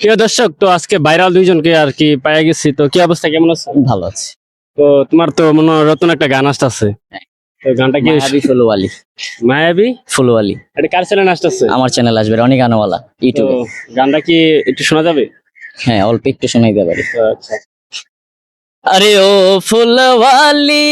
প্রিয় দর্শক, তো আজকে ভাইরাল দুইজনকে আর কি পাইয়া গেছি। তো কি অবস্থা, কেমন আছো? ভালো আছি। তো তোমার তো মনে হয় নতুন একটা গান আসতেছে। তো গানটা কি মায়াবী ফুলওয়ালি। মায়াবী? ফুলওয়ালি এটা কার চ্যানেল আসতেছে? আমার চ্যানেল আসবে রনি গানওয়ালা তো ইউটিউবে। গানটা কি একটু শোনা যাবে? হ্যাঁ, অল্প একটু শোনাইতে পারি। তো আচ্ছা। আরে ও ফুলওয়ালি,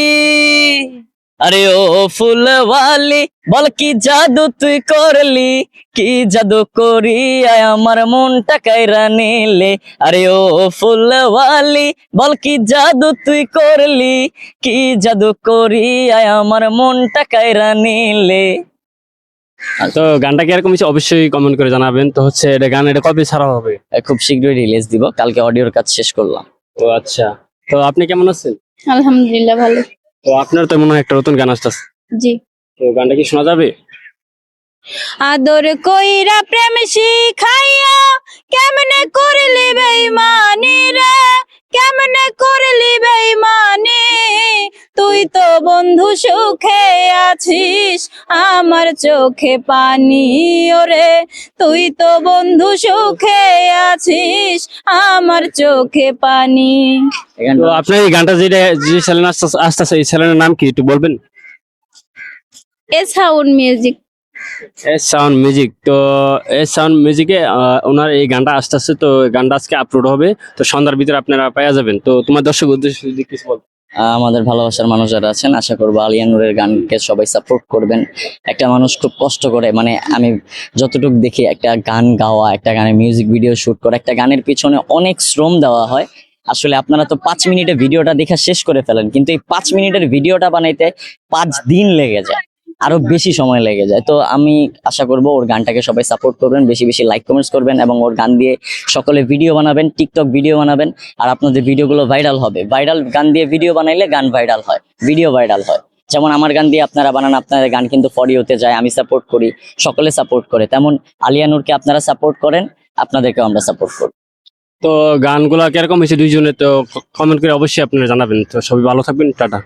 আরে ও ফুলওয়ালি, বল কি জাদু তুই করলি, কি জাদু করিয়া আমার মনটা কাইরা নিলে। আরে ও ফুলওয়ালি, বল কি জাদু তুই করলি, কি জাদু করিয়া আমার মনটা কাইরা নিলে। তো গানটা কি এরকম হচ্ছে অবশ্যই কমেন্ট করে জানাবেন। তো হচ্ছে এটা গান, এটা কবে ছাড়া হবে? খুব শীঘ্রই রিলিজ দিব, কালকে অডিওর কাজ শেষ করলাম। তো আচ্ছা, তো আপনি কেমন আছেন? আলহামদুলিল্লাহ ভালো। তো আপনার তো মনে হয় একটা নতুন গান আসতেছে। জি। তো গানটা কি শোনা যাবে? আদর কইরা প্রেম শিখাইয়া কেমনে করলি বেঈমানি রে, কেমনে করলি বেঈমানি। তুই তো বন্ধু সুখে আছিস, আমার চোখে পানি ওরে। তুই তো বন্ধু সুখে আছিস, আমার চোখে পানি। তো আপনার এই গানটা যেটা যে চ্যানেল আসতেছে, এই চ্যানেলের নাম কি একটু বলবেন? A sound music. S sound music. তো এস সাউন্ড মিউজিকে ওনার এই গানটা আসতেছে। তো গানটা আজকে আপলোড হবে, তো সন্ধ্যার ভিতরে আপনারা পাওয়া যাবেন। তো তোমার দর্শক উদ্দেশ্যে যদি কিছু বল। আমাদের ভালোবাসার মানুষ যারা আছেন, আশা করবো আলিয়া নূরের গানকে সবাই সাপোর্ট করবেন। একটা মানুষ খুব কষ্ট করে, মানে আমি যতটুকু দেখি, একটা গান গাওয়া, একটা গানের মিউজিক ভিডিও শুট করা, একটা গানের পিছনে অনেক শ্রম দেওয়া হয়। আসলে আপনারা তো 5 মিনিটে ভিডিওটা দেখা শেষ করে ফেলেন, কিন্তু এই 5 মিনিটের ভিডিওটা বানাইতে 5 দিন লেগে যায়, আরো বেশি সময় লেগে যায়। তো আমি আশা করব ওর গানটাকে সবাই সাপোর্ট করবেন, বেশি বেশি লাইক কমেন্টস করবেন, এবং ওর গান দিয়ে সকলে ভিডিও বানাবেন, টিকটক ভিডিও বানাবেন। আর আপনাদের ভিডিওগুলো ভাইরাল হবে। ভাইরাল গান দিয়ে ভিডিও বানাইলে গান ভাইরাল হয়, ভিডিও ভাইরাল হয়। যেমন আমার গান দিয়ে আপনারা বানান, আপনাদের গান কিন্তু ফরিওতে যায়, আমি সাপোর্ট করি, সকলে সাপোর্ট করে। তেমন আলিয়া নূরকে আপনারা সাপোর্ট করেন, আপনাদেরকেও আমরা সাপোর্ট করি। তো গানগুলো কিরকম হয়েছে দুইজনে, তো কমেন্ট করে অবশ্যই আপনারা জানাবেন। তো সবাই ভালো থাকবেন, টাটা।